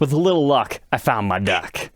With a little luck, I found my duck.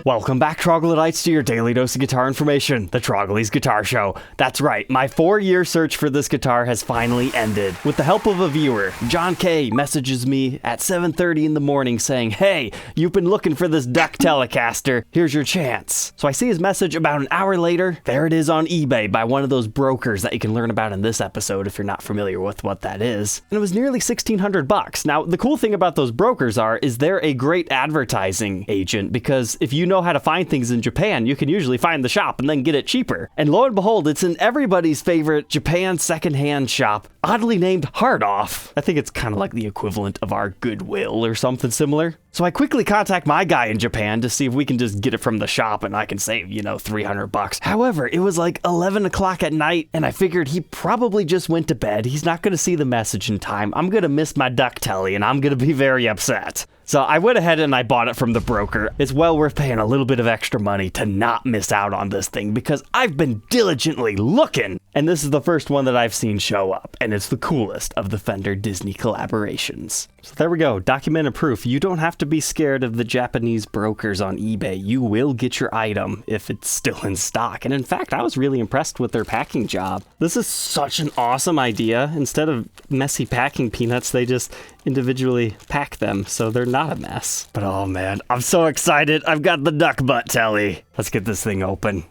Welcome back, troglodytes, to your daily dose of guitar information, the Trogly's Guitar Show. That's right, my 4-year search for this guitar has finally ended. With the help of a viewer, John K messages me at 7:30 in the morning saying, "Hey, you've been looking for this Duck Telecaster, here's your chance." So I see his message about an hour later. There it is on eBay by one of those brokers that you can learn about in this episode if you're not familiar with what that is. And it was nearly $1,600. Now, the cool thing about those brokers is they're a great advertising agent, because if you know how to find things in Japan, you can usually find the shop and then get it cheaper. And lo and behold, it's in everybody's favorite Japan secondhand shop, oddly named Hard Off. I think it's kind of like the equivalent of our Goodwill or something similar. So I quickly contact my guy in Japan to see if we can just get it from the shop and I can save, $300. However, it was like 11 o'clock at night and I figured he probably just went to bed. He's not going to see the message in time. I'm going to miss my Duck Tele and I'm going to be very upset. So I went ahead and I bought it from the broker. It's well worth paying a little bit of extra money to not miss out on this thing because I've been diligently looking. And this is the first one that I've seen show up, and it's the coolest of the Fender Disney collaborations. So there we go, documented proof. You don't have to be scared of the Japanese brokers on eBay. You will get your item if it's still in stock. And in fact, I was really impressed with their packing job. This is such an awesome idea. Instead of messy packing peanuts, they just individually pack them so they're not a mess. But oh man, I'm so excited. I've got the duck butt Tele. Let's get this thing open.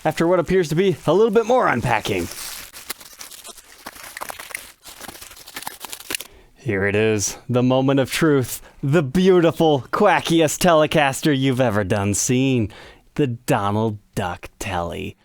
After what appears to be a little bit more unpacking. Here it is, the moment of truth, the beautiful, quackiest Telecaster you've ever done seen, the Donald Duck Tele.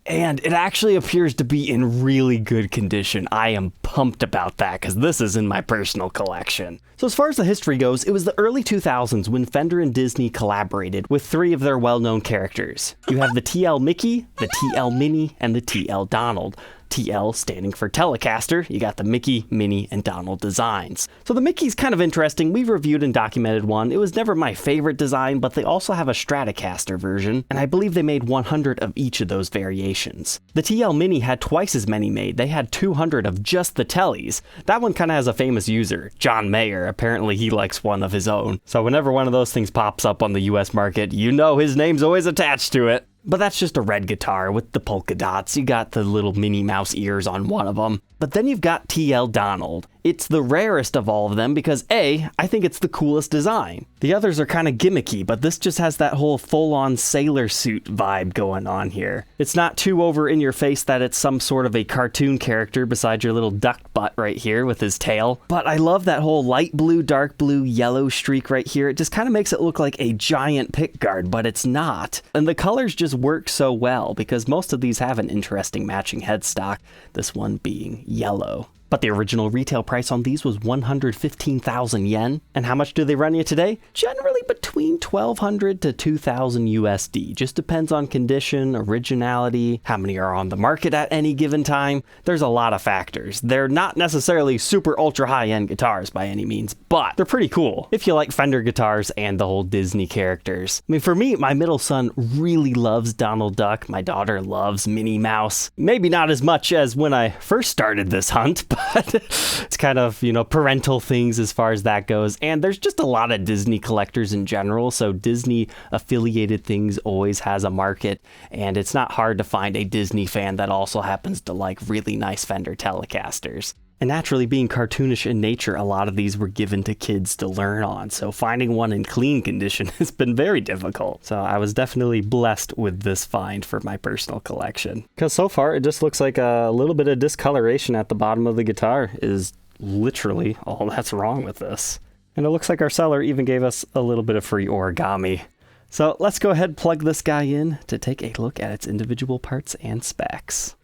And it actually appears to be in really good condition. I am pumped about that because this is in my personal collection. So as far as the history goes, it was the early 2000s when Fender and Disney collaborated with 3 of their well-known characters. You have the TL Mickey, the TL Minnie, and the TL Donald. TL standing for Telecaster. You got the Mickey, Minnie, and Donald designs. So the Mickey's kind of interesting. We've reviewed and documented one. It was never my favorite design, but they also have a Stratocaster version, and I believe they made 100 of each of those variations. The TL Minnie had twice as many made. They had 200 of just the Teles. That one kind of has a famous user, John Mayer. Apparently he likes one of his own. So whenever one of those things pops up on the US market, you know his name's always attached to it. But that's just a red guitar with the polka dots. You got the little Minnie Mouse ears on one of them. But then you've got TL Donald. It's the rarest of all of them because A, I think it's the coolest design. The others are kind of gimmicky, but this just has that whole full-on sailor suit vibe going on here. It's not too over in your face that it's some sort of a cartoon character beside your little duck butt right here with his tail. But I love that whole light blue, dark blue, yellow streak right here. It just kind of makes it look like a giant pickguard, but it's not. And the colors just work so well because most of these have an interesting matching headstock, this one being yellow. But the original retail price on these was 115,000 yen. And how much do they run you today? Generally between 1,200 to 2,000 USD. Just depends on condition, originality, how many are on the market at any given time. There's a lot of factors. They're not necessarily super ultra high-end guitars by any means, but they're pretty cool if you like Fender guitars and the whole Disney characters. I mean, for me, my middle son really loves Donald Duck. My daughter loves Minnie Mouse. Maybe not as much as when I first started this hunt, but it's kind of, parental things as far as that goes. And there's just a lot of Disney collectors in general, so Disney affiliated things always has a market, and it's not hard to find a Disney fan that also happens to like really nice Fender Telecasters. And naturally, being cartoonish in nature, a lot of these were given to kids to learn on, so finding one in clean condition has been very difficult. So I was definitely blessed with this find for my personal collection. Because so far, it just looks like a little bit of discoloration at the bottom of the guitar is literally all that's wrong with this. And it looks like our seller even gave us a little bit of free origami. So let's go ahead and plug this guy in to take a look at its individual parts and specs.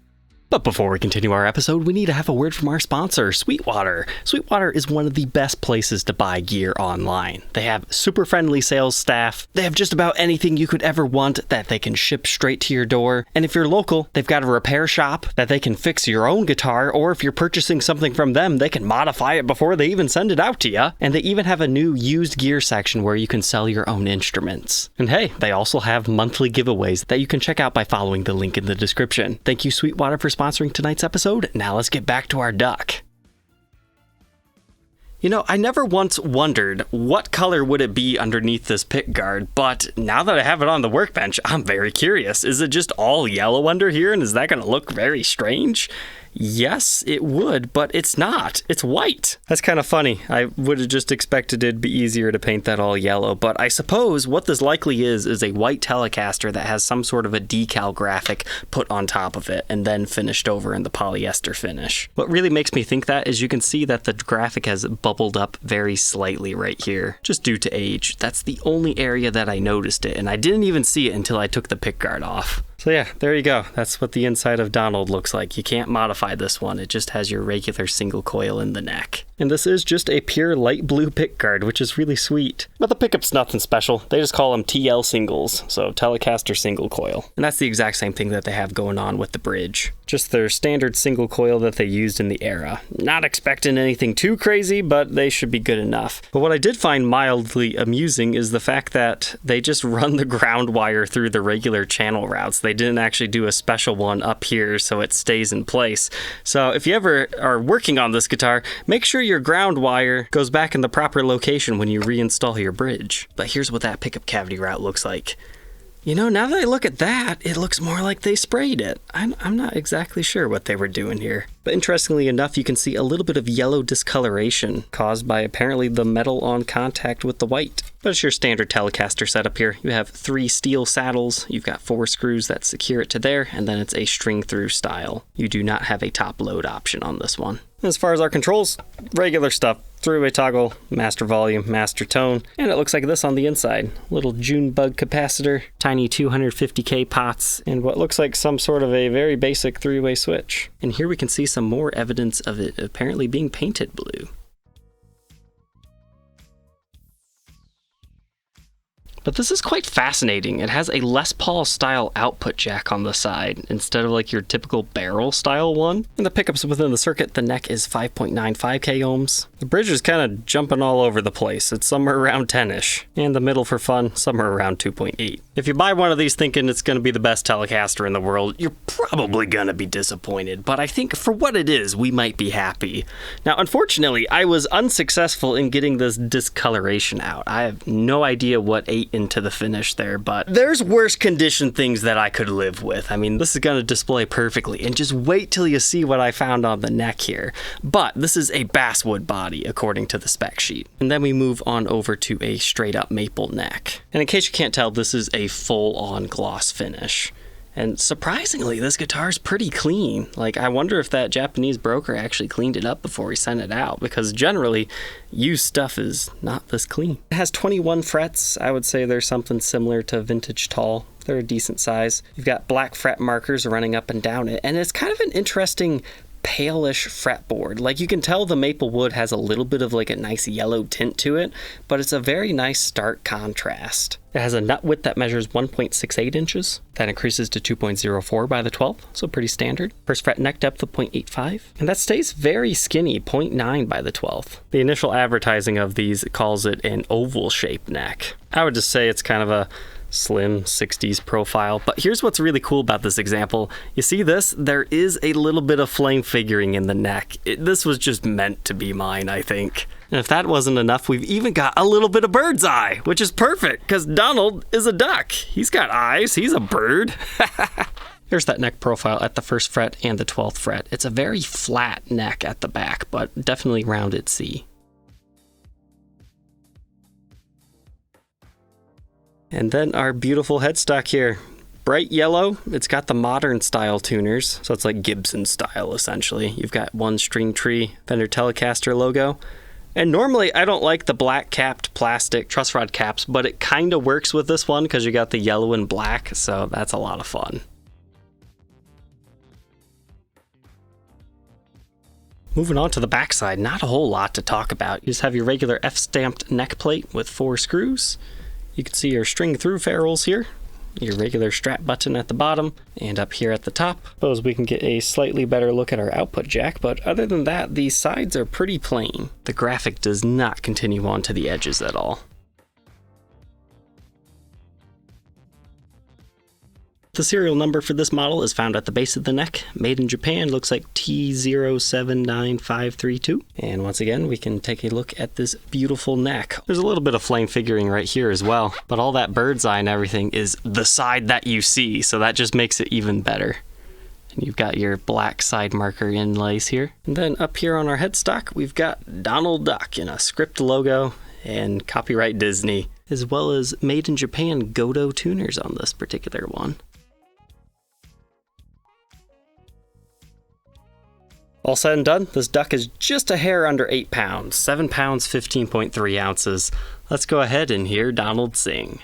But before we continue our episode, we need to have a word from our sponsor, Sweetwater. Sweetwater is one of the best places to buy gear online. They have super friendly sales staff. They have just about anything you could ever want that they can ship straight to your door. And if you're local, they've got a repair shop that they can fix your own guitar, or if you're purchasing something from them, they can modify it before they even send it out to you. And they even have a new used gear section where you can sell your own instruments. And hey, they also have monthly giveaways that you can check out by following the link in the description. Thank you, Sweetwater, for sponsoring tonight's episode. Now let's get back to our duck. You know, I never once wondered what color would it be underneath this pick guard, but now that I have it on the workbench, I'm very curious. Is it just all yellow under here, and is that going to look very strange? Yes, it would, but it's not. It's white. That's kind of funny. I would have just expected it'd be easier to paint that all yellow, but I suppose what this likely is a white Telecaster that has some sort of a decal graphic put on top of it and then finished over in the polyester finish. What really makes me think that is you can see that the graphic has bubbled up very slightly right here, just due to age. That's the only area that I noticed it, and I didn't even see it until I took the pick guard off. So yeah, there you go. That's what the inside of Donald looks like. You can't modify this one. It just has your regular single coil in the neck. And this is just a pure light blue pick guard, which is really sweet. But the pickup's nothing special. They just call them TL singles, so Telecaster single coil. And that's the exact same thing that they have going on with the bridge. Just their standard single coil that they used in the era. Not expecting anything too crazy, but they should be good enough. But what I did find mildly amusing is the fact that they just run the ground wire through the regular channel routes. They didn't actually do a special one up here so it stays in place. So if you ever are working on this guitar, make sure your ground wire goes back in the proper location when you reinstall your bridge. But here's what that pickup cavity route looks like. You know, now that I look at that, it looks more like they sprayed it. I'm not exactly sure what they were doing here. But interestingly enough, you can see a little bit of yellow discoloration caused by apparently the metal on contact with the white. But it's your standard Telecaster setup here. You have 3 steel saddles, you've got 4 screws that secure it to there, and then it's a string through style. You do not have a top load option on this one. As far as our controls, regular stuff. 3-way toggle, master volume, master tone, and it looks like this on the inside. Little June bug capacitor, tiny 250K pots, and what looks like some sort of a very basic 3-way switch. And here we can see some more evidence of it apparently being painted blue. But this is quite fascinating. It has a Les Paul style output jack on the side instead of like your typical barrel style one. And the pickups within the circuit, the neck is 5.95K ohms. The bridge is kind of jumping all over the place. It's somewhere around 10-ish. And the middle for fun, somewhere around 2.8. If you buy one of these thinking it's going to be the best Telecaster in the world, you're probably going to be disappointed. But I think for what it is, we might be happy. Now, unfortunately, I was unsuccessful in getting this discoloration out. I have no idea what ate into the finish there, but there's worse condition things that I could live with. I mean, this is going to display perfectly, and just wait till you see what I found on the neck here. But this is a basswood body, according to the spec sheet. And then we move on over to a straight up maple neck. And in case you can't tell, this is a full-on gloss finish. And surprisingly, this guitar is pretty clean. Like, I wonder if that Japanese broker actually cleaned it up before he sent it out, because generally, used stuff is not this clean. It has 21 frets. I would say there's something similar to vintage tall. They're a decent size. You've got black fret markers running up and down it, and it's kind of an interesting palish fretboard. Like, you can tell the maple wood has a little bit of like a nice yellow tint to it, but it's a very nice stark contrast. It has a nut width that measures 1.68 inches. That increases to 2.04 by the 12th, so pretty standard. First fret neck depth of 0.85, and that stays very skinny, 0.9 by the 12th. The initial advertising of these calls it an oval shaped neck. I would just say it's kind of a slim 60s profile. But here's what's really cool about this example. You see this? There is a little bit of flame figuring in the neck. This was just meant to be mine, I think. And if that wasn't enough, we've even got a little bit of bird's eye, which is perfect because Donald is a duck. He's got eyes. He's a bird. Here's that neck profile at the first fret and the 12th fret. It's a very flat neck at the back, but definitely rounded C. And then our beautiful headstock here. Bright yellow. It's got the modern style tuners, so it's like Gibson style essentially. You've got one string tree Fender Telecaster logo. And normally I don't like the black capped plastic truss rod caps, but it kind of works with this one because you got the yellow and black, so that's a lot of fun. Moving on to the backside, not a whole lot to talk about. You just have your regular F-stamped neck plate with 4 screws. You can see your string through ferrules here, your regular strap button at the bottom, and up here at the top. Suppose we can get a slightly better look at our output jack, but other than that, these sides are pretty plain. The graphic does not continue on to the edges at all. The serial number for this model is found at the base of the neck. Made in Japan, looks like T079532. And once again, we can take a look at this beautiful neck. There's a little bit of flame figuring right here as well, but all that bird's eye and everything is the side that you see, so that just makes it even better. And you've got your black side marker inlays here. And then up here on our headstock, we've got Donald Duck in a script logo and copyright Disney, as well as Made in Japan Godo tuners on this particular one. All said and done, this duck is just a hair under 8 pounds, 7 pounds 15.3 ounces. Let's go ahead and hear Donald sing.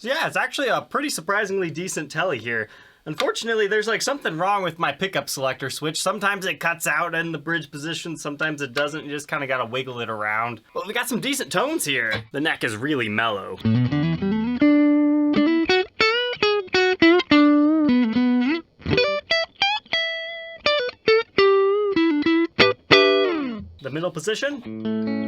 Yeah, it's actually a pretty surprisingly decent Tele here. Unfortunately, there's like something wrong with my pickup selector switch. Sometimes it cuts out in the bridge position, sometimes it doesn't. You just kind of got to wiggle it around. But we got some decent tones here. The neck is really mellow. The middle position.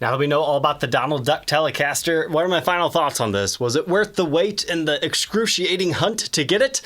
Now that we know all about the Donald Duck Telecaster, what are my final thoughts on this? Was it worth the wait and the excruciating hunt to get it?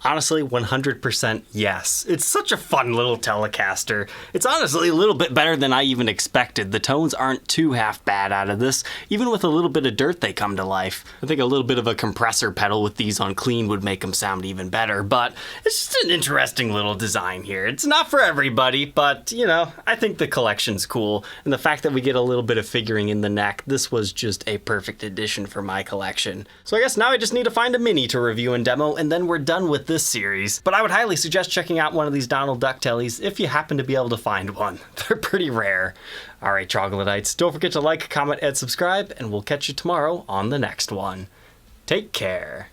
Honestly, 100% yes. It's such a fun little Telecaster. It's honestly a little bit better than I even expected. The tones aren't too half bad out of this. Even with a little bit of dirt, they come to life. I think a little bit of a compressor pedal with these on clean would make them sound even better, but it's just an interesting little design here. It's not for everybody, but, you know, I think the collection's cool. And the fact that we get a little bit of figuring in the neck, this was just a perfect addition for my collection. So I guess now I just need to find a Mini to review and demo, and then we're done with this this series, but I would highly suggest checking out one of these Donald Duck Teles if you happen to be able to find one. They're pretty rare. Alright, troglodytes, don't forget to like, comment, and subscribe, and we'll catch you tomorrow on the next one. Take care.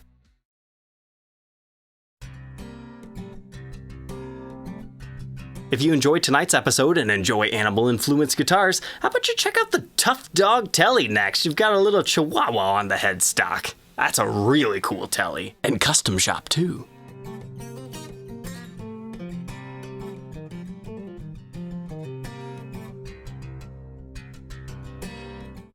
If you enjoyed tonight's episode and enjoy animal-influenced guitars, how about you check out the Tough Dog Tele next? You've got a little chihuahua on the headstock. That's a really cool Tele. And custom shop, too.